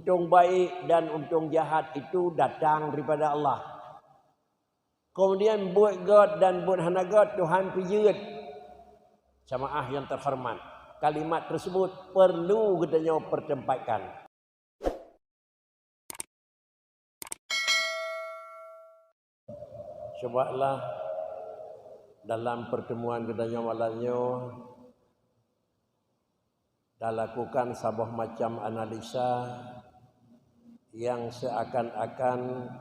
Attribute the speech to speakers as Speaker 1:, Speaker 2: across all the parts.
Speaker 1: untung baik dan untung jahat itu datang daripada Allah. Kemudian buat God dan buat hana God Tuhan pijut. Jamaah yang terhormat, kalimat tersebut perlu katanya pertempatkan. Cobalah dalam pertemuan katanya malamnya dah lakukan sebuah macam analisa yang seakan-akan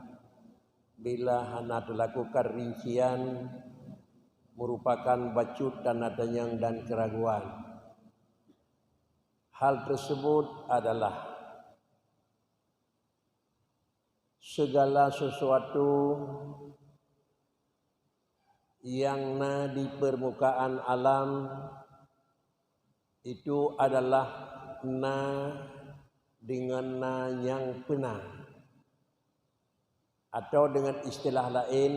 Speaker 1: bila hana dilakukan rincian merupakan bacut dan adanya dan keraguan. Hal tersebut adalah segala sesuatu yang di permukaan alam itu adalah dengan yang benar, atau dengan istilah lain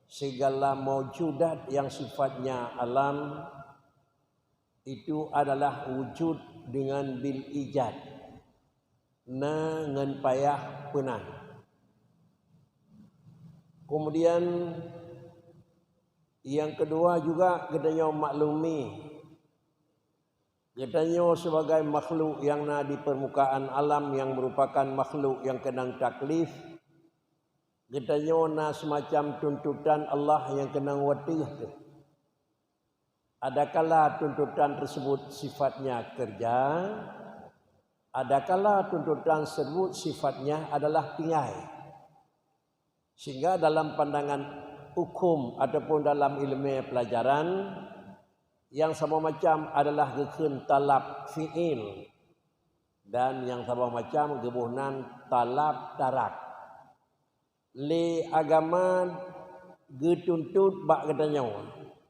Speaker 1: segala maujudat yang sifatnya alam itu adalah wujud dengan bil ijad, dengan payah benar. Kemudian yang kedua juga katanya maklumi, katanya sebagai makhluk yang di permukaan alam yang merupakan makhluk yang kena taklif, katanya semacam tuntutan Allah yang kena watih. Adakala tuntutan tersebut sifatnya kerja, adakala tuntutan tersebut sifatnya adalah tinggai. Sehingga dalam pandangan hukum ataupun dalam ilmu pelajaran yang sama macam adalah gekun talab fi'il dan yang sama macam gebuhnan talab tarak. Le agama getuntut bak katanya,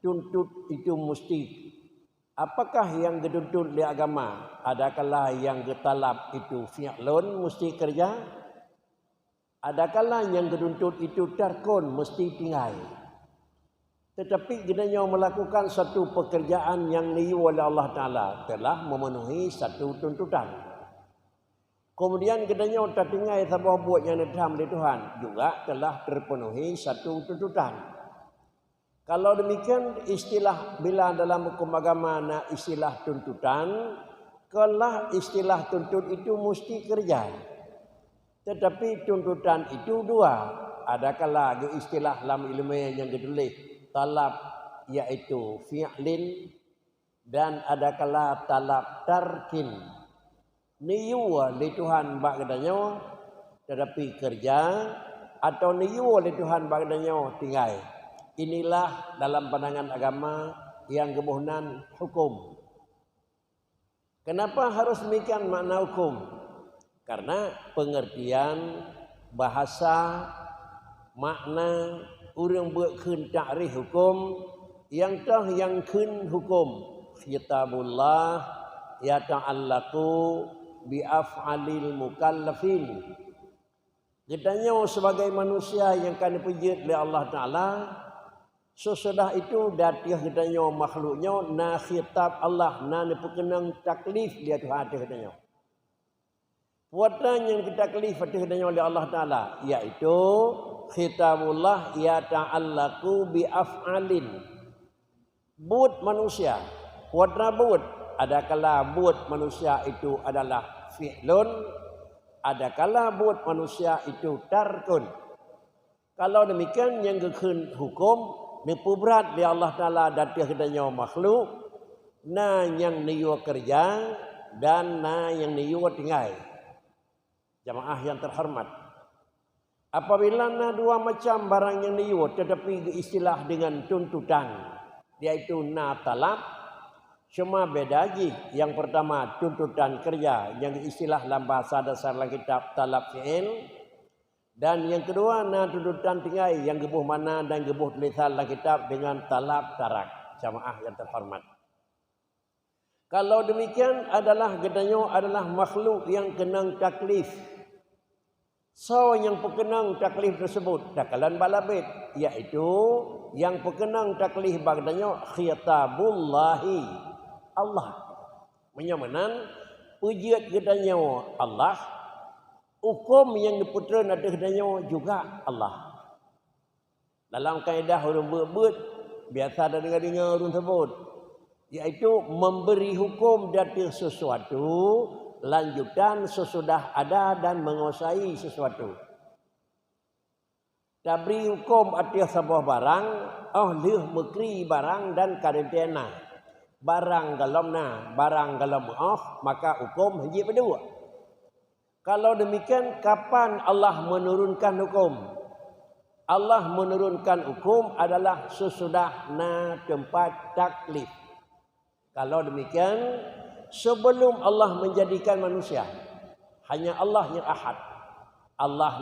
Speaker 1: tuntut itu mesti. Apakah yang getuntut le agama? Adakala yang getalab itu fi'lun mesti kerja? Adakala yang getuntut itu tarkun mesti tinggal? Tetapi gendanya melakukan satu pekerjaan yang niyu oleh Allah Ta'ala telah memenuhi satu tuntutan. Kemudian gendanya tertinggal sebuah buat yang diham oleh Tuhan juga telah terpenuhi satu tuntutan. Kalau demikian istilah bila dalam hukum agama istilah tuntutan, kalau istilah tuntut itu mesti kerja. Tetapi tuntutan itu dua. Adakala istilah dalam ilmu yang ditulis talab yaitu fi'lin dan adakala talab tarkin. Niyu oleh Tuhan bak katanya tetapi kerja, atau niyu oleh Tuhan bak katanya tinggal. Inilah dalam pandangan agama yang gebuhnan hukum. Kenapa harus demikian makna hukum? Karena pengertian bahasa makna orang buat kun ta'rif hukum yang kun hukum kitabullah ya ta'allaqu bi af'alil mukallafin. Katanya sebagai manusia yang kan dipijit oleh Allah Ta'ala, sesudah itu datih katanya makhluknya khitab Allah diperkenang taklif dia Tuhan katanya. Puatan yang kita taklif katanya oleh Allah Ta'ala yaitu khitabullah ya ta'allaqu bi af'alin. Buat manusia, puatan buat, adakala buat manusia itu adalah fi'lun, adakala buat manusia itu tarkun. Kalau demikian yang gekun hukum nipu berat di Allah Ta'ala datih katanya makhluk yang niyu kerja dan yang niyu tinggal. Jamaah yang terhormat, apabila dua macam barang yang niyu tetapi istilah dengan tuntutan, yaitu talab, cuma beda lagi. Yang pertama tuntutan kerja yang istilah dalam bahasa dasar dalam kitab talab fi'il, dan yang kedua tuntutan tinggal yang gebuh mana dan gebuh tulisan dalam kitab dengan talab tarak. Jamaah yang terhormat, kalau demikian adalah gedanya adalah makhluk yang kenang taklif. So yang pekenang taklif tersebut dakalan balabit, yaitu yang pekenang taklif bagdanya khitabullahi Allah. Menyamanan pujiat gedanya Allah, hukum yang diputera ada gedanya juga Allah. Dalam kaedah orang berbut, biasa ada dengar-dengar orang sebut, iaitu memberi hukum dari sesuatu, lanjutan sesudah ada dan menguasai sesuatu. Tak beri hukum atas sebuah barang, lih mekri barang dan karantina. Barang galamna, barang galam maka hukum haji berdua. Kalau demikian, kapan Allah menurunkan hukum? Allah menurunkan hukum adalah sesudah tempat taklif. Kalau demikian, sebelum Allah menjadikan manusia, hanya Allah yang ahad. Allah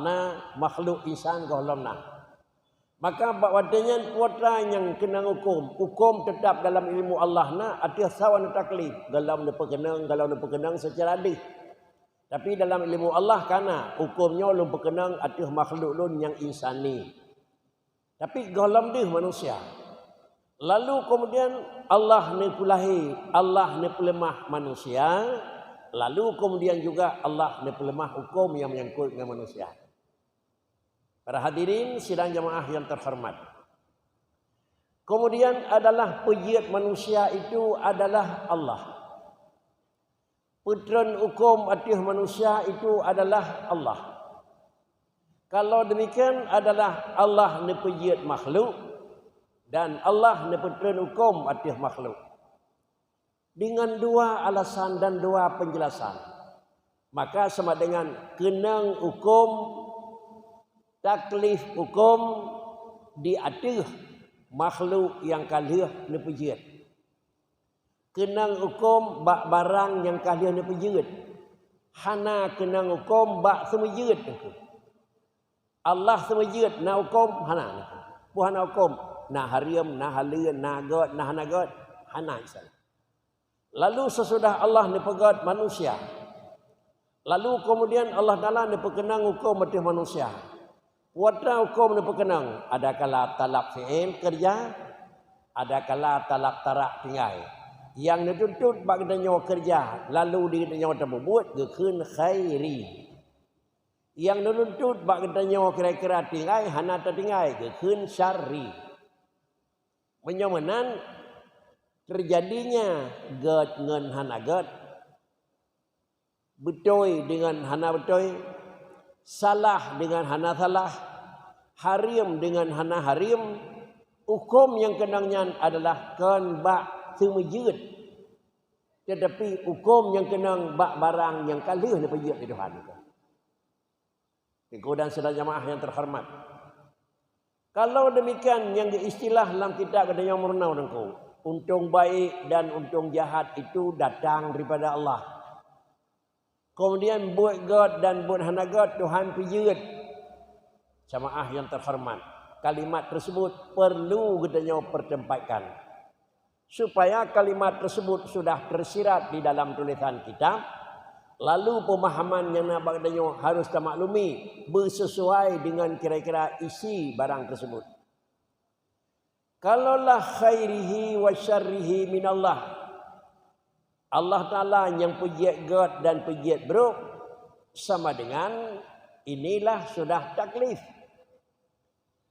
Speaker 1: makhluk insan golamna. Maka wadanya kuota yang kena hukum. Hukum tetap dalam ilmu Allah atas sawan taklif. Galam berkenang secara adil. Tapi dalam ilmu Allah kana hukumnya lum berkenang atas makhluk lun yang insani. Tapi golam dia manusia. Lalu kemudian Allah ni pulahi, Allah ni pelemah manusia. Lalu kemudian juga Allah ni pelemah hukum yang menyangkut dengan manusia. Para hadirin sidang jamaah yang terhormat. Kemudian adalah pujiat manusia itu adalah Allah. Putran hukum atas manusia itu adalah Allah. Kalau demikian adalah Allah ni pujiat makhluk dan Allah ni putran hukum atas makhluk. Dengan dua alasan dan dua penjelasan. Maka sama dengan kenang hukum, taklif hukum di atas makhluk yang kalian ni pujiat. Kenang hukum bak barang yang kalian ni pujiat. Hana kenang hukum bak semujiat. Allah semujiat na hukum hana. Bukan hukum na hariam, na halian, na god, na hanagot, hana isal. Lalu sesudah Allah ni pegat manusia. Lalu kemudian Allah Ta'ala ni perkenang hukum atas manusia. Wata hukum ni perkenang. Ada kala talak fi'il kerja. Ada kala talak tarak tinggal. Yang dituntut bak kedanya kerja. Lalu dia terbuat gekun khairi. Yang dituntut bak kedanya kira-kira tinggal. Hana tertinggal gekun syarri. Menyamanan terjadinya gad dengan hana gad, betul dengan hana betul, salah dengan hana salah, harim dengan hana harim, hukum yang kenangnya adalah kan bak semujud. Tetapi hukum yang kenang bak barang yang kalih ni pejut di Tuhan. Ikut dan sedang jamaah yang terhormat. Kalau demikian yang diistilah dalam kitab ada yang murnau dengku. Untung baik dan untung jahat itu datang daripada Allah. Kemudian buat God dan buat hana God Tuhan pijut. Jamaah yang terhormat. Kalimat tersebut perlu katanya pertempatkan. Supaya kalimat tersebut sudah tersirat di dalam tulisan kitab. Lalu pemahaman yang nak katanya harus termaklumi bersesuai dengan kira-kira isi barang tersebut. Kalaulah khairihi wa syarrihi minallah. Allah Ta'ala yang pujiat God dan pujiat buruk sama dengan inilah sudah taklif.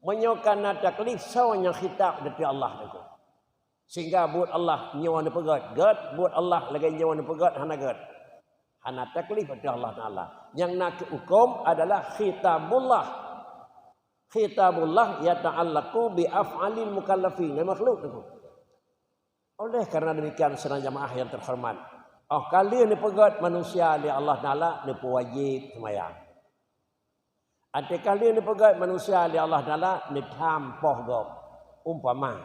Speaker 1: Menyokana taklif sawanya khitab dari Allah. Sehingga buat Allah nyawa ni pegat God, buat Allah lagi nyawa ni pegat hana God. Hana taklif dari Allah Ta'ala. Yang nak hukum adalah khitabullah. Khitabullah yata'allaqu bi af'alil mukallafin. Makhluk itu. Oleh karena demikian senang jamaah yang terhormat. Kalian ni pegat manusia di Allah Ta'ala ni wajib semayang. Ada kalian ni pegat manusia di Allah Ta'ala ni tampoh gop. Umpama.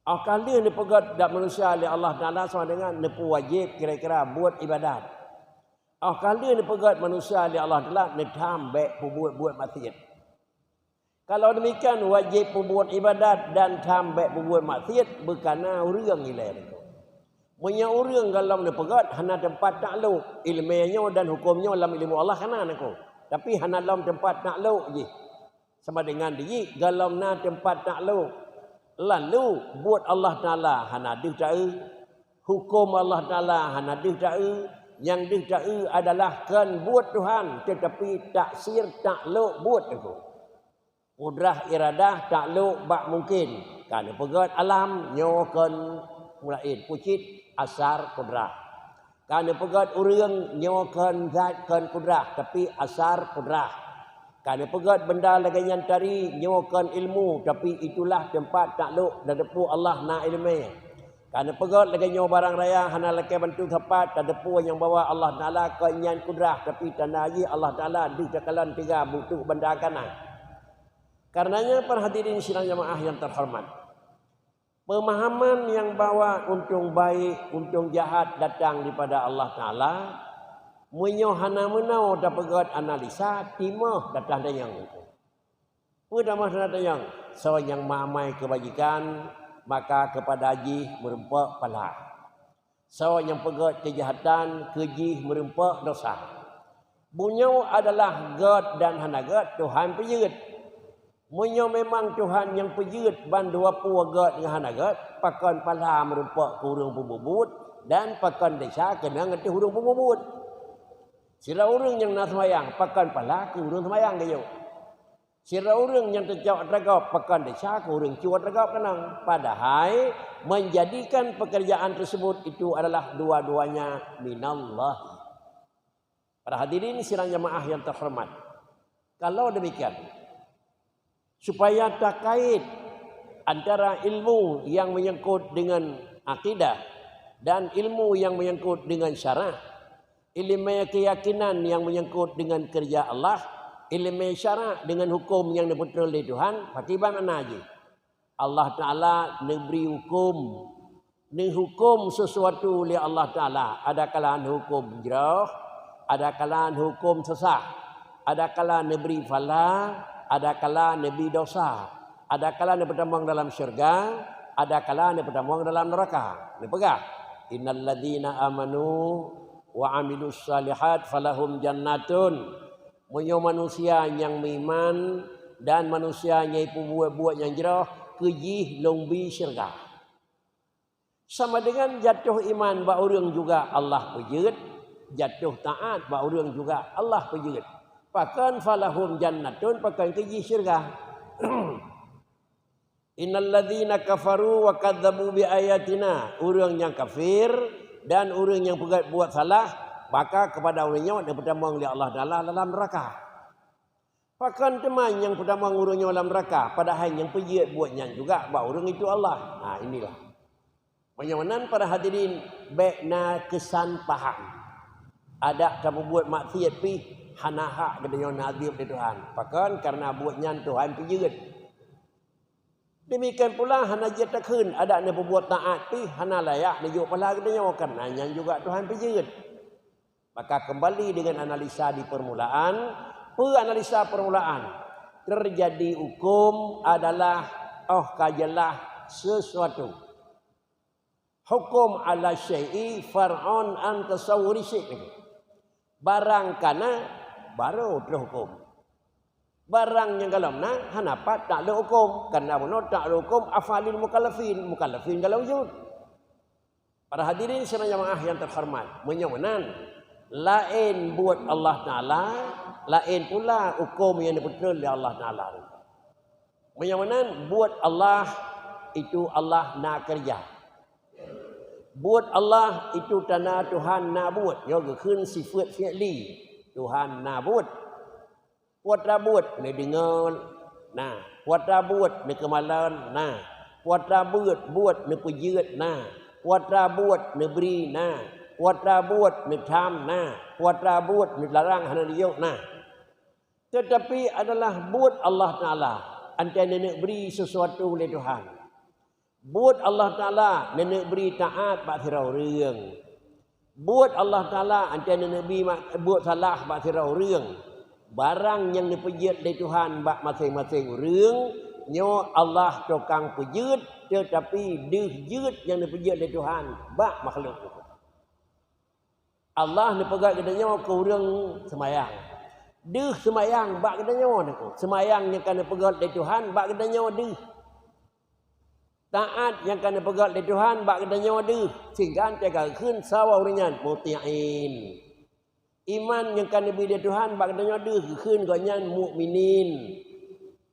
Speaker 1: Kalian ni pegat dak manusia di Allah Ta'ala sama dengan ni wajib kira-kira buat ibadat. Kalian ni pegat manusia di Allah Ta'ala ni tambah buat maksiat. Kalau demikian wajib berbuat ibadat dan tambah berbuat maksiat berkana orang nilai itu. Punya orang kalau dia pegat hana tempat takluk ilmiahnya dan hukumnya dalam ilmu Allah kana aku. Tapi hana dalam tempat takluk je. Sama dengan dia kalau na tempat takluk. Lalu buat Allah Taala hana dia tahu. Hukum Allah Taala hana dia tahu. Yang diketahui adalah kan buat Tuhan tetapi taksir takluk buat aku. Kudrah iradah takluk bak mungkin. Kan pegat alam nyokan mulain pucit asar kudrah. Kan pegat urang nyokan zat kan kudrah tapi asar kudrah. Kan pegat benda lagian tari nyokan ilmu tapi itulah tempat takluk dan depu Allah na ilmu. Kerana pegot lagi nyawa barang raya hana lagi bantu tepat ada puan yang bawa Allah Taala ke nyan kudrah tapi tanda lagi Allah Taala di cakalan tiga butuh benda kana. Karenanya para hadirin sidang jamaah yang terhormat. Pemahaman yang bawa untung baik, untung jahat datang daripada Allah Taala. Munyo hana menau da pegot analisa timah datang dayang. Pudamah datang yang so yang mamai kebajikan maka kepada haji merempak pala. So yang pegat kejahatan, keji merempak dosa. Bunyo adalah God dan hanagat Tuhan pejut. Bunyo memang Tuhan yang pejut ban dua puluh God dengan hanagat, pakan pala merempak ke hurung pembubut dan pakan desa kena ngerti hurung pembubut. Sila orang yang nak semayang, pakan pala ke hurung semayang kayo. Sira orang yang terjawab ragap pakan desa ke orang cuat ragap kenang. Padahal menjadikan pekerjaan tersebut itu adalah dua-duanya minallah. Para hadirin sidang jamaah yang terhormat. Kalau demikian, supaya tak kait antara ilmu yang menyangkut dengan akidah dan ilmu yang menyangkut dengan syarah, ilmu keyakinan yang menyangkut dengan kerja Allah, ilmu syarak dengan hukum yang diputul oleh Tuhan, patiban mana aja. Allah Ta'ala memberi hukum. Ni hukum sesuatu oleh Allah Ta'ala. Ada kalaan hukum jerah, ada kalaan hukum sesah, ada kalaan neberi fala, ada kalaan neberi dosa, ada kalaan yang bertambang dalam syurga, ada kalaan yang bertambang dalam neraka. Ini pegah. Innal ladzina amanu wa amilus salihat falahum jannatun. Menyo manusia yang beriman dan manusia yang buat yang jerah kejih lombi syurga. Sama dengan jatuh iman ba orang juga Allah pejut, jatuh taat ba orang juga Allah pejut. Pakan falahum jannatun pakan kejih syurga. Innal ladzina kafaru wa kadzabu bi ayatina, orang yang kafir dan orang yang buat salah maka kepada orangnya yang pertama oleh Allah dalam neraka. Pakan teman yang pertama orangnya dalam neraka, padahal yang pejit buatnya juga bahawa orang itu Allah. Nah inilah. Penyawanan para hadirin baikna kesan paham. Ada kamu buat maksiat pi hana hak kedenya nazib di Tuhan. Pakan karena buatnya Tuhan pejit. Demikian pula hana jat takun ada ne berbuat taat pi hana layak dijuk pala kedenya karena juga Tuhan pejit. Maka kembali dengan analisa di permulaan. Penganalisa permulaan. Terjadi hukum adalah kajalah sesuatu. Hukum ala syai'i far'un an tasawwuri syai'. Barang kana baru terhukum. Barang yang galamna hanapat tak ada hukum. Karena benar tak ada hukum afalil mukallafin. Mukallafin kalau wujud. Para hadirin sidang jamaah yang terhormat. Menyawanan. Lain buat Allah Ta'ala, lain pula hukum yang diputul oleh Allah Ta'ala. Menyawanan buat Allah itu Allah nak kerja. Buat Allah itu tanah Tuhan nak buat. Yang keun sifat fi'li Tuhan nak buat. Buat rabut ni dengar. Nah, buat rabut ni kemalan. Nah, buat rabut buat ni pejut. Nah, buat rabut ni beri. Nah, buat rabut ni tham. Nah, buat rabut ni larang hana diuk. Nah, tetapi adalah buat Allah Ta'ala. Antara nenek beri sesuatu oleh Tuhan. Buat Allah Ta'ala nenek beri taat bak tirau reung. Buat Allah Ta'ala antara nenek beri buat salah bak tirau reung. Barang yang dipejut oleh Tuhan bak masing-masing reung. Nyo Allah tukang pejut. Tetapi dihjut yang dipejut oleh Tuhan bak makhluk itu. Allah ni pegat kedanya ke orang semayang. Deh semayang bak kedanya aku. Semayang yang kena pegat oleh Tuhan bak kedanya deh. taat yang kena pegat oleh Tuhan bak kedanya ada sehingga jaga khun sawa uringan muti'in. Iman yang kena beri Tuhan bak kedanya ada khun ganyan mukminin.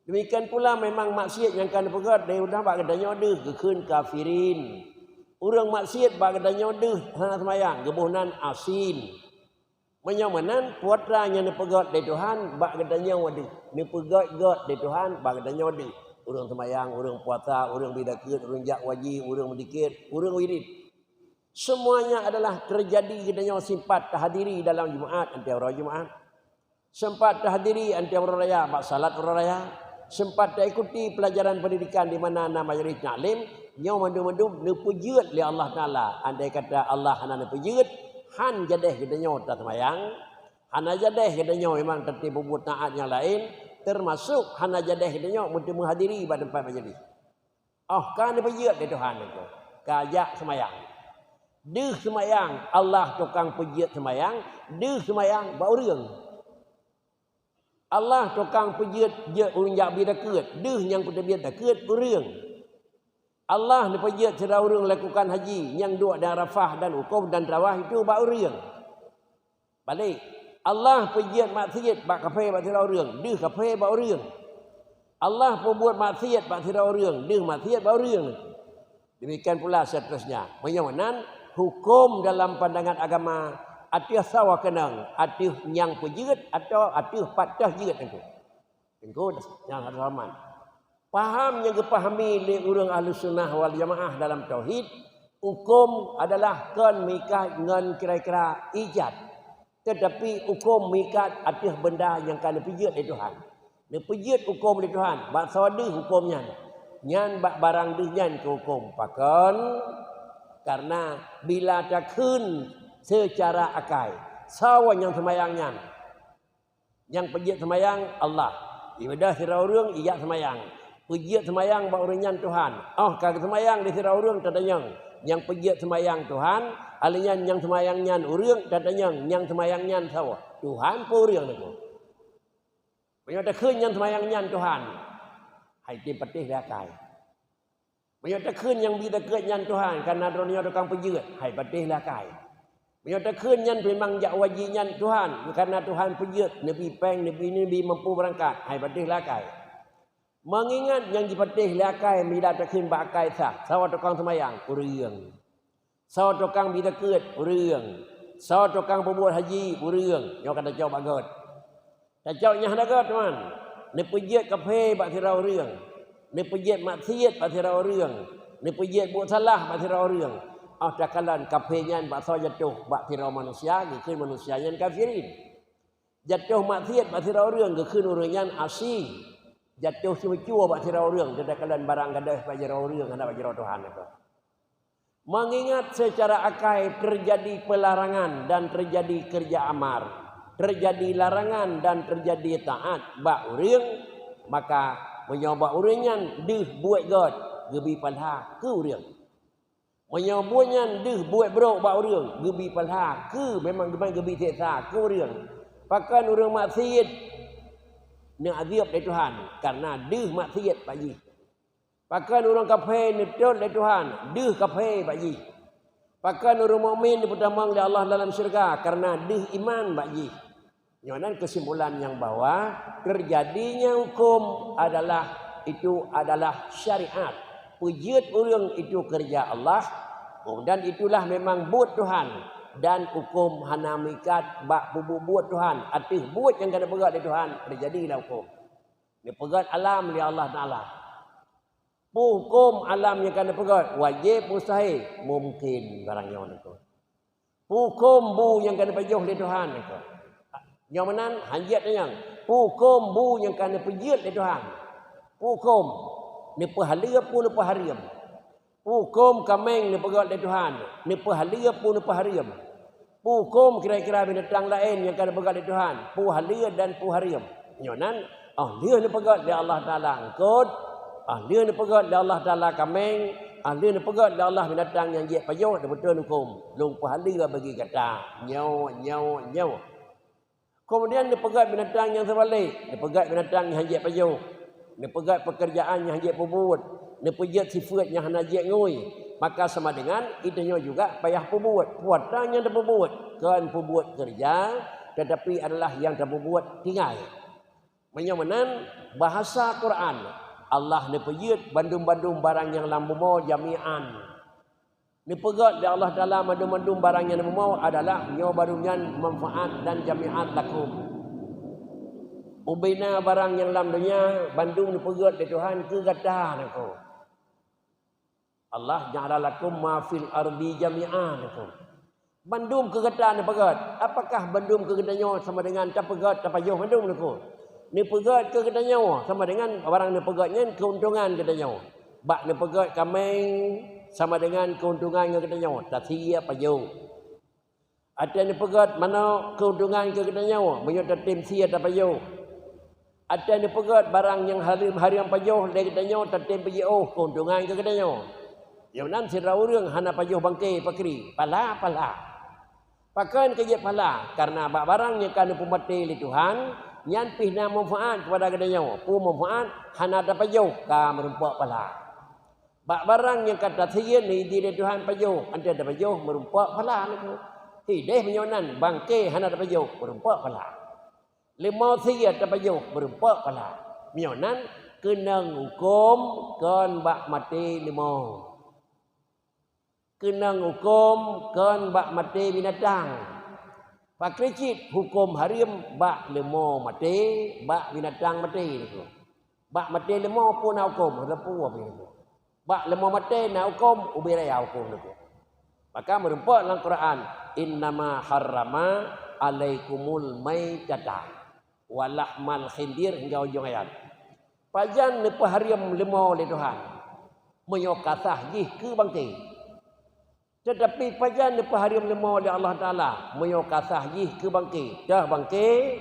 Speaker 1: Demikian pula memang maksiat yang kena pegat dari Tuhan bak kedanya ada khun kafirin. Orang maksiat bak kedanya ada hana semayang gebuhnan asin. Menyamanan puatra yang dipegat dari Tuhan bak kedanya ada. Ni pegat-gat dari Tuhan bak kedanya ada. Orang sembahyang, orang puasa, orang bidakir, orang jak wajib, orang berdikir, orang wirid. Semuanya adalah terjadi kedanya sempat terhadiri dalam Jumaat, anti orang Jumaat. Sempat terhadiri anti orang raya, bak salat orang raya. Sempat terikuti pelajaran pendidikan di mana nama majlis taklim. Nyau mandu-mandu nepujut oleh Allah Ta'ala. Andai kata Allah hana nepujut, han jadeh kedanya tak sembahyang. Hana jadeh kedanya memang tertipu buat taat yang lain. Termasuk hana jadah dia untuk menghadiri pada tempat majlis. Oh, kan pejat dia Tuhan itu. Kajak semayang. Deh semayang, Allah tukang pejat semayang, deh semayang bau reung. Allah tukang pejat je urang jak bi dekat, deh yang pun biat dekat reung. Allah ni pejat serau reung lakukan haji, yang dua dan Arafah dan Ukuf dan Tawaf itu bau reung. Balik Allah pejiat maksiat bak kafir bak tirau reung, deh kafir bak reung. Allah pembuat maksiat bak tirau reung, deh maksiat bak reung. Demikian pula seterusnya. Menyamanan hukum dalam pandangan agama atih sawa kenang, atih yang pejiat atau atih patah jiat itu. Tengko yang haraman. Paham yang dipahami oleh orang ahli sunnah wal jamaah dalam tauhid, hukum adalah kan mikah dengan kira-kira ijad. Tetapi hukum mikat atas benda yang kena pijat oleh Tuhan. Dia pijat hukum oleh Tuhan. Bak sawada hukumnya. Nyan bak barang dia nyan ke hukum. Pakan. Karena bila takun secara akai. Sawan yang semayang nyan. Yang pijat semayang Allah. Ibadah sirau reung iya semayang. Pijat semayang bak orang nyan Tuhan. Oh kagak semayang di sirau reung tadanyang. Yang pijat semayang Tuhan. Alian yang semayang nyan urang katanya yang semayang nyan sawa. Tuhan pun urang itu. Banyak takun yang semayang nyan Tuhan. Hai ti patih lakai. Banyak takun yang bi dekat nyan Tuhan karena dunia tukang pejut. Hai patih lakai. Banyak takun yang memang jak wajib nyan Tuhan karena Tuhan pejut, nabi peng nabi mampu berangkat. Hai patih lakai. Mengingat yang dipatih lakai bila takun bakai sah. Sawa tukang semayang urang. Saw tukang bidakut urang. Saw tukang berbuat haji urang. Yo kata jawab bagot. Tak jawabnya hadagat tuan. Ni pejat kafe bak tirau urang. Ni pejat maksiat bak tirau urang. Ni pejat buat salah bak tirau urang. Ah takalan kafe nyan bak saw jatuh bak tirau manusia, gekeun manusia nyan kafirin. Jatuh maksiat bak tirau urang, gekeun urang nyan asi. Jatuh cua bak tirau urang, takalan barang gadah bak tirau urang hendak bak tirau Tuhan itu. Mengingat secara akai terjadi pelarangan dan terjadi kerja amar, terjadi larangan dan terjadi taat bak urang, maka menyoba urangan deh buat god gebi palha ke urang. Menyobanya deh buat bro bak urang gebi palha ke memang gebi seksa ke urang. Pakan urang maksiat nak azab dari Tuhan karena deh maksiat pagi. Pakan orang kafir ni betul dari Tuhan. Deh kafir bagi. Pakan orang mukmin dipertamang oleh Allah dalam syurga karena deh iman bagi. Yang kesimpulan yang bahwa terjadinya hukum itu adalah syariat. Pujud orang itu kerja Allah dan itulah memang buat Tuhan dan hukum hana mikat bak buat Tuhan. Arti buat yang kena pegat dari Tuhan terjadilah hukum. Dia pegat alam oleh Allah Taala. Hukum alam yang kena pegat wajib mustahil mungkin barang yang itu. Hukum bu yang kena pejuh di Tuhan itu. Yang mana hajat yang hukum bu yang kena pejut di Tuhan. Hukum ni pahala pun ni pahariam. Hukum kameng ni pegat di Tuhan. Ni pahala pun ni pahariam. Hukum kira-kira binatang lain yang kena pegat di Tuhan. Pahala dan pahariam. Yang mana dia ni pegat di Allah Taala angkut. Dia ni pegat dari Allah Ta'ala kameng. Dia ni pegat dari Allah binatang yang dia payah. Dia betul hukum. Lung pahala bagi kata. Nyawa. Kemudian dia pegat binatang yang sebalik. Dia pegat binatang yang dia payah. Dia pegat pekerjaan yang dia perbuat. nepejat sifatnya hana je ngoi, maka sama dengan itanya juga payah perbuat. Puatanya dah perbuat, kan perbuat kerja, tetapi adalah yang dah perbuat tinggal. Menyamanan bahasa Quran, Allah nepejat bandum-bandum barang yang lambu mau jami'an. Nipegat di Allah Ta'ala bandum-bandum barang yang lambu mau adalah nyawa barungan manfaat dan jami'at lakum. Ubina barang yang dalam dunia bandung dipegat di Tuhan ke gadah aku. Allah ja'ala lakum ma fil ardi jami'an aku. Bandung ke gadah dipegat. Apakah bandung ke gadahnya sama dengan tak pegat tak payuh bandung aku? Ni pegat ke gadahnya sama dengan barang ni pegatnya keuntungan gadahnya. Bak ni pegat kameng sama dengan keuntungan ke gadahnya. Tak sia payuh. Ada ni pegat mana keuntungan ke gadahnya? Menyot tim sia tak payuh. Ada ni pegat barang yang hari yang payuh dari gadahnya tak tim payuh keuntungan ke gadahnya. Yang nan sira urang hana payuh bangke pakri. Pala. Pakan kerja pala karena barang yang kan pemati li Tuhan nyan pihna manfaat kepada gadanya. Pu manfaat hana ada payuh ka merumpak pala. Bak barang yang kata sia ni di Tuhan payuh, anda ada payuh merumpak pala niku. Hideh menyonan bangke hana ada payuh merumpak pala. Limau sia ada payuh merumpak pala. Menyonan kena hukum kan bak mati limau. Kena hukum kan bak mati binatang. Pak kricit hukum harim bak lemau mati, bak binatang mati itu. Bak mati lemau pun nak hukum, lepu apa itu. Bak lemau mati nak hukum, ubiraya hukum itu. Maka merempat dalam Quran, innama harrama alaikumul maitata walahmal khindir hingga ujung ayat. Pajan lepas harim lemau oleh Tuhan. Menyokasah jih ke bangkit. Tetapi pajan lepas hari lemau oleh Allah Ta'ala menyokasah jih ke bangkit. Dah bangkit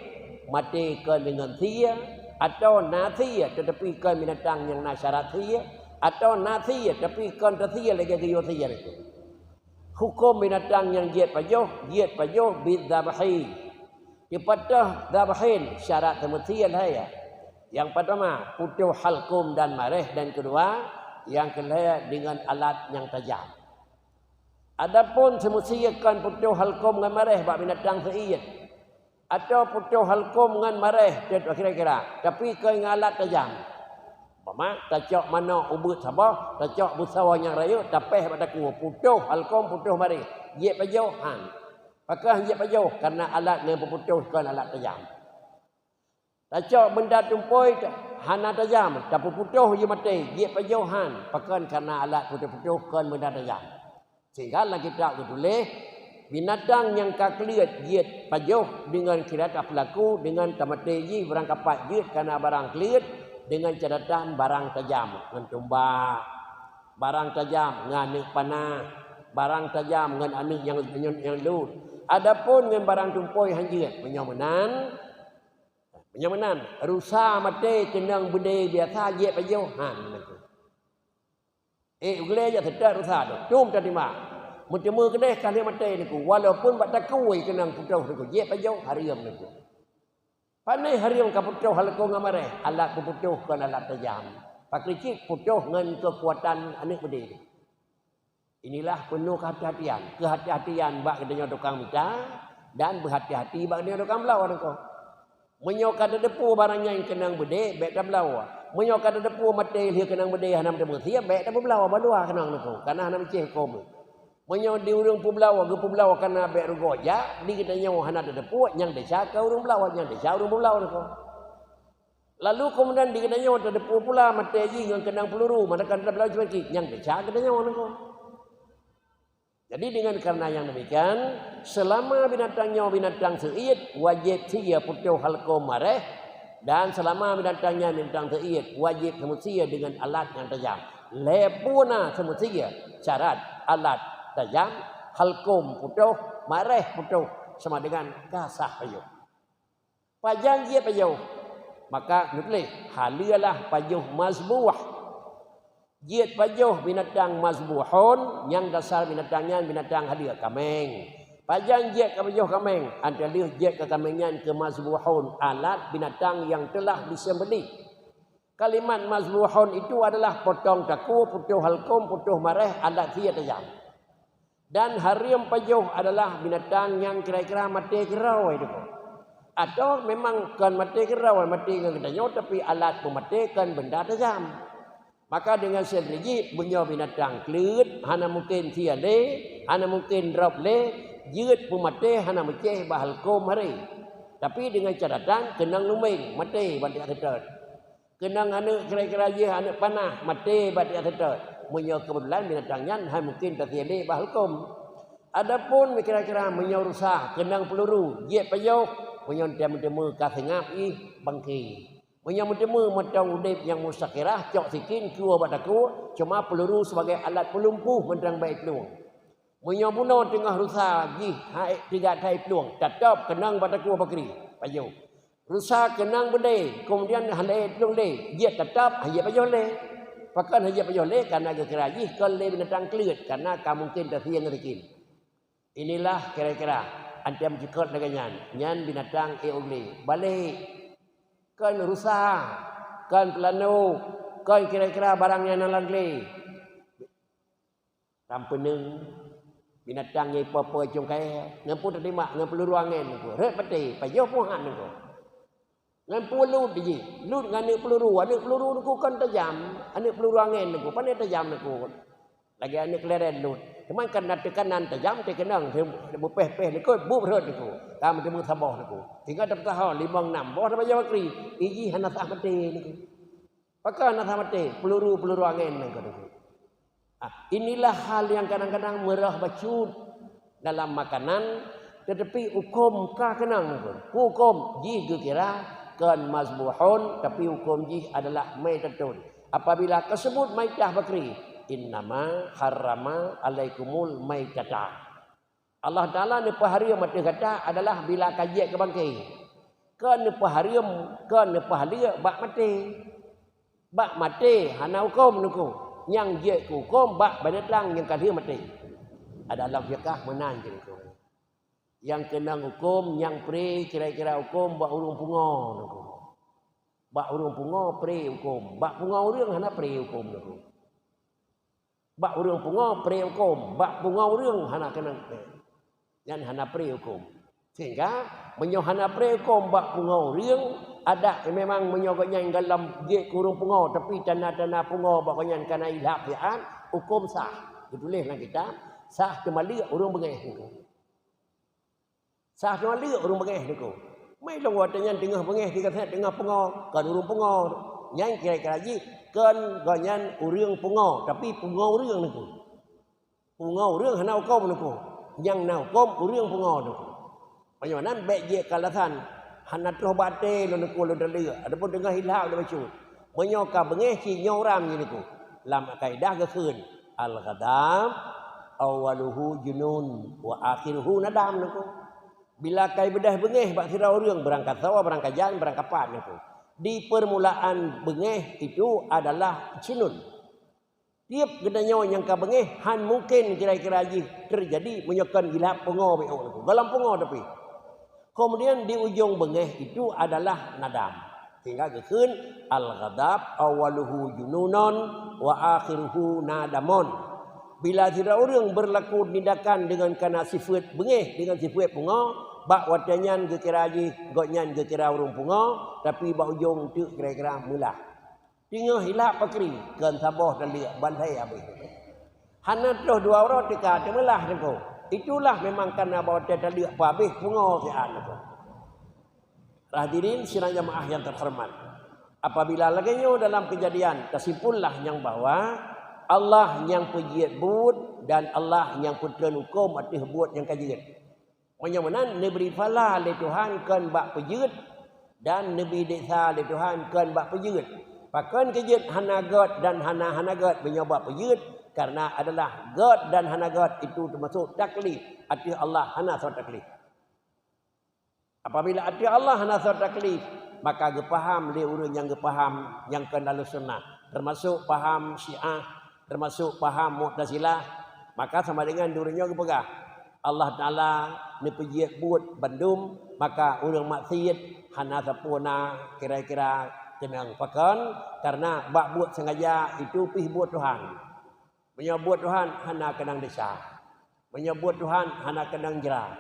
Speaker 1: mati ke dengan sia atau nasia tetapi ke binatang yang nasyarat sia atau nasia tapi ke sia lagi gayo sia itu. Hukum binatang yang jiat pajuh bidzabahi. Dipatah dzabahin syarat temutian haya. Yang pertama putuh halkum dan mareh dan kedua yang kedua dengan alat yang tajam. Adapun semestinya kan putuh halkom dengan mareh bak binatang seiat. Atau putuh halkom dengan mareh kira-kira. Tapi ke alat tajam. Pama tacok mana ubut sabah, tacok busawa yang raya, tapeh pada ku putuh halkom putuh mareh. Jek pajuh han. Pakah jek pajuh karena alat yang putuh kan alat tajam. Tacok benda tumpoi hana tajam, tapi putuh je mati, jek pajuh han. Pakah karena alat putuh-putuh kan benda tajam. Sehingga kita tulis binatang yang kakliat jiat pajuh dengan kirata pelaku dengan tamateji barang kapat jiat karena barang kliat dengan catatan barang tajam dengan tumbak, barang tajam dengan panah, barang tajam dengan anik yang lut. Adapun dengan barang tumpoi hanjiat menyamanan rusa mati tenang benda biasa jiat pajuh han. Ugle aja sedar rusak tu. Cuma tadi mak. Mutemu kedai kali mati niku. Walaupun bak takui kenang putuh niku. Je pajuh hariam niku. Panai hariam ka putuh halko ngamare. Alat putuh kan alat tajam. Pak licik putuh dengan kekuatan anik bedi. Inilah penuh kehati-hatian. Kehati-hatian bak kedanya tukang minta dan berhati-hati bak kedanya tukang belau niku. Menyokada depu barangnya yang kenang bedi bek dah belau. Menyokada depu mati dia kenang bedi hanam depu sia bek dah belau balua kenang niku. Karena hanam ceh kom. Menyo di urang publau ge publau kana bek rugoja di kita nyawa hana depu yang desa ka urang belau yang desa urang belau niku. Lalu kemudian di kita nyawa depu pula mati ji dengan kenang peluru mana kan belau cuma ki yang desa kita nyawa niku. Jadi dengan karena yang demikian, selama binatangnya binatang seiit, wajib sia putuh halko mareh. Dan selama binatangnya binatang seiit, wajib semestinya dengan alat yang tajam. Lepuna semestinya syarat alat tajam, halkom putuh, mareh putuh, sama dengan kasah payuh. Pajang dia payuh. Maka nulis, halialah payuh mazbuah. Jiat pajuh binatang mazbuhun yang dasar binatangnya binatang hadiah kameng. Pajang jiat ke pajuh kameng, ada lihat jiat ke kamengnya ke mazbuhun alat binatang yang telah disembelih. Kalimat mazbuhun itu adalah potong taku, putuh halkum, putuh mareh, alat sia tajam. Dan harim pajuh adalah binatang yang kira-kira mati kerau itu. Atau memang kan mati kerau, mati dengan kedanyo, tapi alat mematikan benda tajam. Maka dengan sendiri punya binatang kelut, hana mungkin sia le, hana mungkin drop le, jut pemati, hana meceh bahalkum hari. Tapi dengan catatan kenang luming, mati batik ketat. Kenang anak kira-kira je anak panah, mati batik ketat. Punya kebetulan binatangnya hanya mungkin tertiada bahalkum. Adapun kira-kira punya rusak, kenang peluru, jet payau, punya temu-temu kasengap bangki. Punya temu macam udip yang musakirah, cok sikin, kua bataku, cuma peluru sebagai alat pelumpuh menterang baik peluang. Punya bunuh tengah rusak, tiga thai peluang, tatap kenang bataku bakri, payau. Rusak kenang bedai, kemudian halai peluang le, jet tatap, jet payau le. Pakan hanya payoleh karena kekeraji kalau binatang kelut karena kamu mungkin tersiang rekin. Inilah kira-kira antam jikot dengan nyan binatang eole balik kan rusak kan pelanu kan kira-kira barangnya nalangle tampeneng binatang yang apa-apa jongkai ngampu terima ngampelu ruangan ko rek peti payo puhan ko ngampu lut ji lut ngane peluru ku kan tajam ane peluru angin ku pandai tajam ku lagi ane keleren lut cuman kan tekanan tajam tekenang bupeh-peh ku bu berot ku tam temu saboh ku tinggal dapat hal 5 6 boh dapat jawab kri iji hana sah mati niku pakai hana sah mati peluru angin ku inilah hal yang kadang-kadang merah bacut dalam makanan tetapi hukum ka kenang hukum ji kira kan mazbuhun tapi hukum jih adalah maitatun. Apabila tersebut maitah bakri, innama harrama alaikumul maitata. Allah Taala nepa harium mati kata adalah bila kajiat ke bangkai. Kan nepa harium, kan nepa halia bak mati. Bak mati hana hukum nuku. Yang je hukum bak binatang yang kalia mati. Ada dalam fiqh menan je nuku. Yang kenang hukum, yang pre kira-kira hukum bak urung pungo nuku. Bak urung pungo pre hukum, bak pungo urang hana pre hukum nuku. Bak urung pungo pre hukum, bak pungo urang hana kenang yan hana pre hukum. Sehingga menyo hana pre hukum bak pungo urang ada memang menyogoknya dalam je kurung pungo tapi tanah-tanah pungo bak konyan kana ilhaq fi'an hukum sah. Ditulis dalam kitab sah kembali urang bengeh nuku. Sah tuan lihat urung bengeh niku. Mai long watanya tengah bengeh dikata tengah pungo, kan urung pungo. Yang kira-kira ji kan ganyan urang pungo, tapi pungo urang niku. Pungo urang hana hukum niku. Yang na hukum urang pungo niku. Panyanan baik je kalasan hana troh bate lo niku lo delia. Adapun tengah hilak lo bacu. Menyoka bengeh si nyoram niku. Lam kaidah kekeun al-ghadam awaluhu junun wa akhiruhu nadam niku. Bila kai bedah bengeh bak sira urang berangkat sawa berangkat jalan berangkat pan itu. Di permulaan bengeh itu adalah junun. Tiap gedanyo yang ka bengeh han mungkin kira-kira ji terjadi menyokan hilap pungo beok itu. Dalam pungo tapi. Kemudian di ujung bengeh itu adalah nadam. Sehingga kekeun al-ghadab awaluhu jununun wa akhiruhu nadamun. Bila sira urang berlaku tindakan dengan kana sifat bengeh dengan sifat pungo bak watanyan kira ji gotnyan kira urung pungo tapi bak ujung tu kira-kira mulah tinggal hilap pakri kan saboh dan liak bantai habis hana terus dua orang tika temelah niku itulah memang karena bawa taliak habis pungo sian niku. Hadirin sidang jamaah yang terhormat, apabila laginya dalam kejadian tersimpullah yang bahwa Allah yang pejiat buat dan Allah yang putran hukum atas buat yang kajiat. Menyamaan Nabi Fala oleh Tuhan kan bak pejut dan Nabi Desa oleh Tuhan kan bak pejut. Pakan kejut hanagat dan hanagat menyebab pejut karena adalah God dan hanagat itu termasuk taklif. Arti Allah hana suat taklif. Apabila arti Allah hana suat taklif maka gepaham le urang yang gepaham yang kendalu sunnah termasuk paham Syiah termasuk paham Mu'tazilah maka sama dengan duranya gepegah Allah Ta'ala ni pejiat buat bandum maka urang maksiat hana sapuna kira-kira kenang pakan karena bak buat sengaja itu pih buat Tuhan. Menyebut Tuhan hana kenang desa. Menyebut Tuhan hana kenang jera.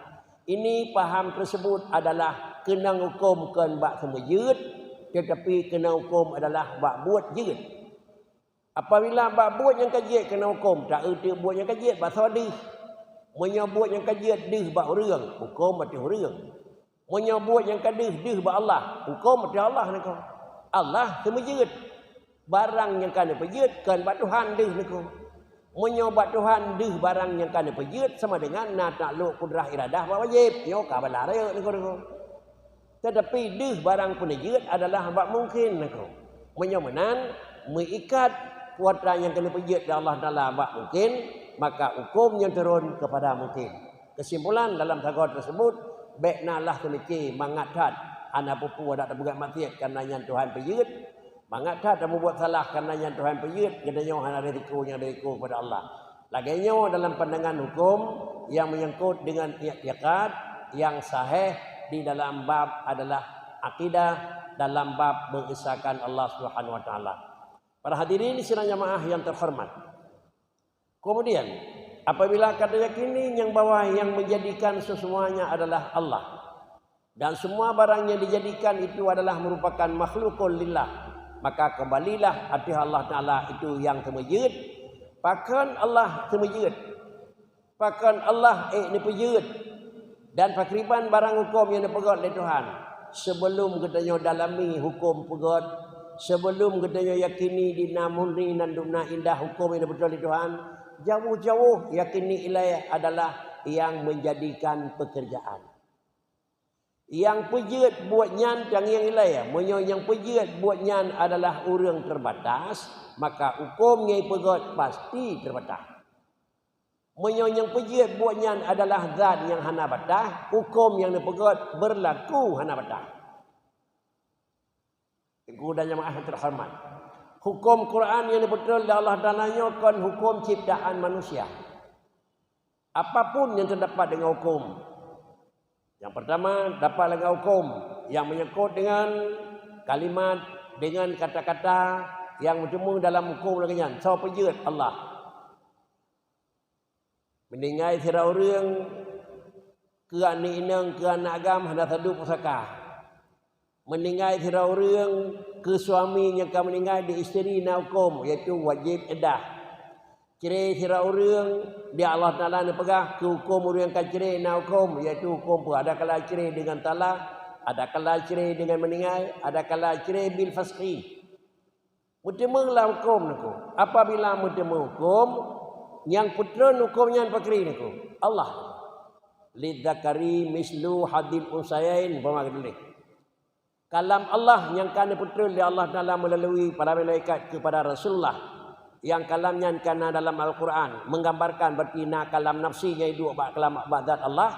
Speaker 1: Ini paham tersebut adalah kenang hukum kan bak semua yud, tetapi kenang hukum adalah bak buat yud. Apabila bak buat yang kajiat kenang hukum, tak erti buat yang kajiat bak sodih. Menyebut yang kajiat dih bak urang, hukum mati urang. Menyebut yang kadih dih bak Allah, hukum mati Allah nak. Allah semua yud. Barang yang kan pejud kan bak Tuhan dih nak. Menyobat Tuhan dih barang yang kan pejud sama dengan nak takluk kudrah iradah wajib yo ka balare niku. Tetapi dih barang penejud adalah hamba mungkin niku. Menyomenan mengikat kuatra yang kena pejud dari Allah Taala hamba mungkin, maka hukumnya turun kepada mungkin. Kesimpulan dalam tagar tersebut, baikna lah kemiki mangatat ana pupu ada buat maksiat karena yang Tuhan pejud. Mangat tak buat salah kerana yang Tuhan pejud, gedenya hana resiko kepada Allah. Lagainya dalam pandangan hukum yang menyangkut dengan i'tiqad yang sahih di dalam bab adalah akidah dalam bab mengesahkan Allah Subhanahu wa taala. Para hadirin sidang jamaah yang terhormat. Kemudian apabila kata yakini yang bawah yang menjadikan semuanya adalah Allah dan semua barang yang dijadikan itu adalah merupakan makhlukul lillah, maka kembalilah hati Allah Ta'ala itu yang temujud. Pakan Allah temujud. Pakan Allah nepujud. Dan pakriban barang hukum yang dipegot oleh Tuhan. Sebelum katanya dalami hukum pegot. Sebelum katanya yakini dinamuni nandumna indah hukum yang betul oleh Tuhan. Jauh-jauh yakini ilai adalah yang menjadikan pekerjaan. Yang pejut buat nyan yang ilai, yang pejut buat nyan adalah orang terbatas, maka hukumnya pegot pasti terbatas. Yang pejut buat nyan adalah zat yang hana batas, hukum yang dipegot berlaku hana batas. Iku dan jemaah terhormat. Hukum Quran yang betul dari Allah Taala kan hukum ciptaan manusia. Apapun yang terdapat dengan hukum. Yang pertama, dapat dengan hukum yang menyangkut dengan kalimat, dengan kata-kata yang bertemu dalam hukum lagian. So pejut Allah. Meninggai sira orang ke anak inang, ke anak agam, hendak sadu pusaka. Meninggai sira orang ke suami yang akan meninggai di isteri na hukum, iaitu wajib edah. Cerai sira orang dia Allah Taala ni pegah ke hukum orang yang cerai na hukum iaitu hukum apa? Ada kala cerai dengan talak, ada kala cerai dengan meninggal, ada kala cerai bil fasqi. Mutemalah hukum niku. Apabila mutema hukum yang putra hukumnya pakri niku Allah. Lidzakari mislu hadil unsayain pemagadli. Kalam Allah yang kan putra oleh Allah Taala melalui para malaikat kepada Rasulullah. Yang kalamnya karena dalam Al-Quran menggambarkan berarti nak kalam nafsinya itu kalam zat Allah.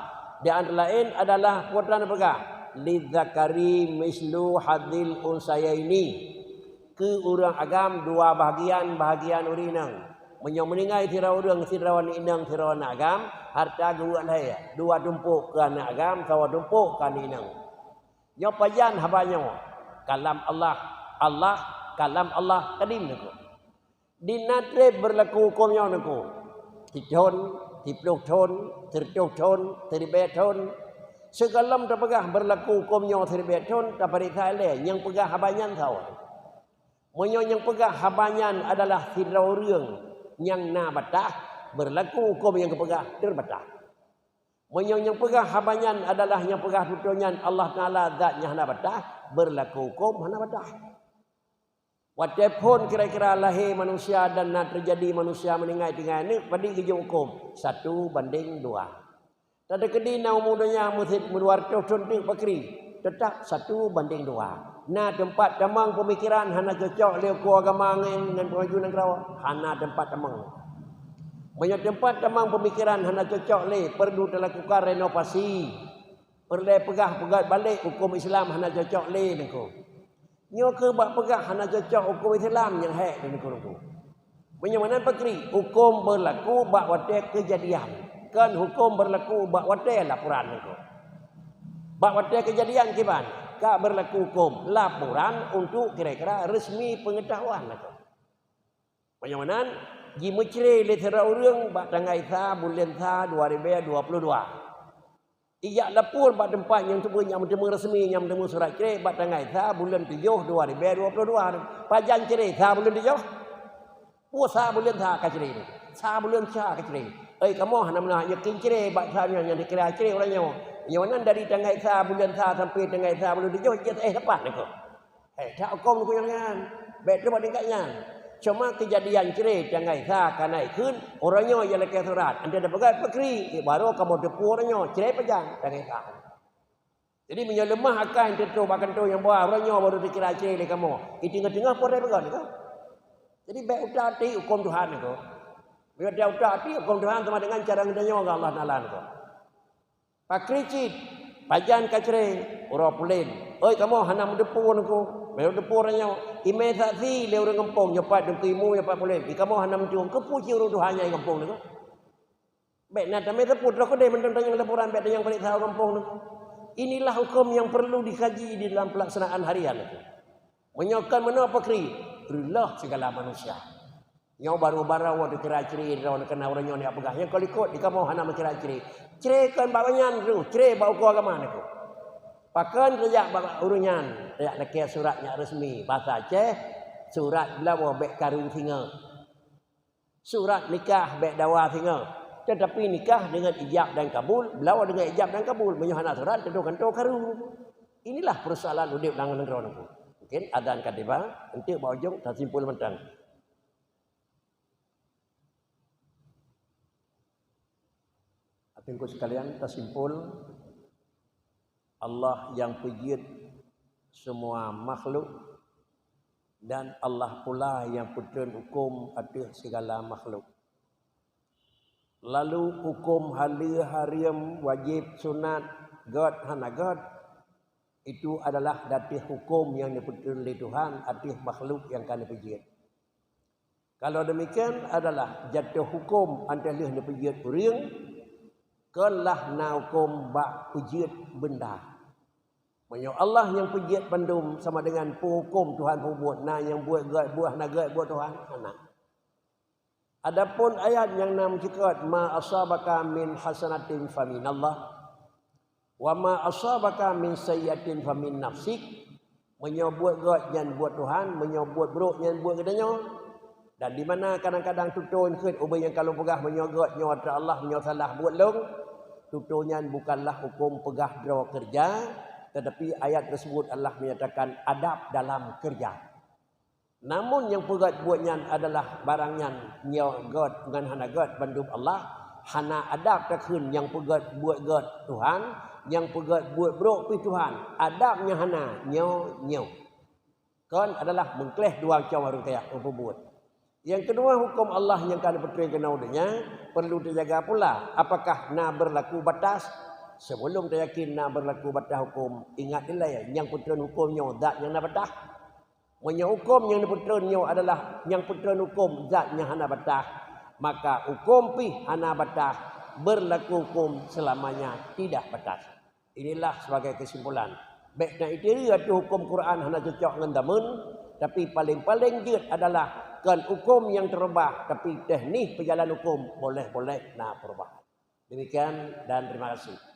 Speaker 1: Di antara lain adalah kuatan apa? Lidzakari mislu hadil unsayaini. Ke orang agam dua bahagian urinang. Meninggal tira orang tirawan inang tirawan agam harta dua laya. Dua tumpuk ke anak agam, sawa tumpuk ke inang. Nyopajan habanya kalam Allah kalam Allah kadim niku. Di natre berlaku hukumnya niku. Tijon, tipluk ton, tercuk ton, teribet ton. Segalam terpegah berlaku hukumnya teribet ton, tapi tak yang pegah habanyan tahu. Yang pegah habanyan adalah tidak orang yang na batah berlaku hukum yang kepegah terbatah. Yang pegah habanyan adalah yang pegah tutunyan Allah Taala zatnya na batah berlaku hukum na batah. Walaupun kira-kira lahir manusia dan nak terjadi manusia meninggal dengan ini pada kerja hukum 1:2. Tadi kedina umumnya mesti meluar contoh pakri tetap 1:2. Nah tempat temang pemikiran hana cocok leu agama dengan pengajuan kerawa hana tempat temang. Banyak tempat temang pemikiran hana cocok le perlu dilakukan renovasi. Perlu pegah balik hukum Islam hana cocok le niku. Nyo ke bak pegah hana cocok hukum Islam yang hak dan niku. Bagaimana pakri hukum berlaku bak watek kejadian. Kan hukum berlaku bak watek laporan niku. Bak watek kejadian kiban. Maka berlaku hukum laporan untuk kira-kira resmi pengetahuan. Bagaimana? Ji menceri letera orang bak tanggal Isa bulan Sa 2022. Ijak lapor bak tempat yang tubuh yang bertemu resmi yang bertemu surat cerai bak tanggal Isa bulan 7 2022. Pajan cerai Sa bulan 7. Puasa bulan Sa ka cerai ni. Sa bulan Sa ka cerai. Kamu hana menah yakin cerai bak Sa yang dikira cerai orangnya. Yang mana dari tanggal Sa bulan Sa sampai tanggal Sa bulan 7 je lepas ni ko. Tak hukum ku yang kan. Baik tu bak dekatnya. Cuma kejadian cerai tanggal Sa kan naik kun orangnya yang lekas surat. Anda dah pegat pekri baru kamu depu orangnya cerai pejang tanggal Sa. Jadi menyelemah akan tentu bahkan tu yang buat orangnya baru dikira cerai le kamu. Di tengah-tengah pun dah pegat ko. Jadi baik utati hukum Tuhan ko. Biar dia utati hukum Tuhan sama dengan cara ngedanya Allah Taala ko. Pakricit pajan kacere orang pulen. Oi kamu hana mendepu ko. Baru depu orangnya imei saksi le orang kampung cepat depimu cepat pulen. Kamu hana mendiung kepuji orang Tuhan yang kampung ko. Baik nak tamai depu dak kodai mentang yang laporan baik yang balik tahu kampung ko. Inilah hukum yang perlu dikaji di dalam pelaksanaan harian itu. Menyokan mana pakri rillah segala manusia. Yang baru-baru waktu kira ciri orang kena orangnya ni apakah yang kalau ikut di kamu hana kira ciri. Ciri kan bawanyan tu, ciri bau ku agama ni ko. Pakan rejak urunyan, rejak lekas suratnya resmi bahasa Aceh, surat belawa bek karung singa. Surat nikah bek dawa singa. Tetapi nikah dengan ijab dan kabul, belawa dengan ijab dan kabul, menyuhana surat tentu kantor karung. Inilah persoalan udip dalam negara ni. Mungkin adan katiba, nanti bawa ujung tersimpul mentang. Apinku sekalian tersimpul Allah yang pujit semua makhluk dan Allah pula yang putun hukum atas segala makhluk. Lalu hukum hala harim wajib sunat god hana god itu adalah datih hukum yang diputun oleh Tuhan atas makhluk yang kami pujit. Kalau demikian adalah jatuh hukum antara dipujit orang kelah na hukum bak pujit benda. Maksudnya Allah yang pujit pandum sama dengan hukum Tuhan buat na yang buat buah nagat buat Tuhan anak. Adapun ayat yang nam cakap ma asabaka min hasanatin faminallah wa ma asabaka min sayyiatin famin nafsik, menyebut buat yang buat Tuhan, menyebut buruk yang buat kedanya. Dan di mana kadang-kadang tutun ke ubah yang kalau pegah menyogok nyawa Allah menyosalah buat long, tutunnya bukanlah hukum pegah draw kerja. Tetapi ayat tersebut Allah menyatakan adab dalam kerja. Namun yang pegat buatnya adalah barangnya nyaw God dengan hana God bandung Allah. Hana adab takun yang pegat buat God Tuhan. Yang pegat buat buruk pi Tuhan. Adabnya hana nyaw. Kan adalah mengkleh dua cawa orang kaya berbuat. Yang kedua hukum Allah yang kali pertama kena udahnya perlu dijaga pula. Apakah na berlaku batas? Sebelum kita yakin nak berlaku batas hukum, ingatlah ya, yang putran hukumnya zat yang nak batas. Punya hukum yang putrannya adalah yang putran hukum zat yang hana batas. Maka hukum pi hana batas berlaku hukum selamanya tidak batas. Inilah sebagai kesimpulan. Baik nak itu atau hukum Quran hana cocok dengan damun, tapi paling-paling jut adalah kan hukum yang terubah, tapi teknik perjalanan hukum boleh-boleh nak perubahan. Demikian dan terima kasih.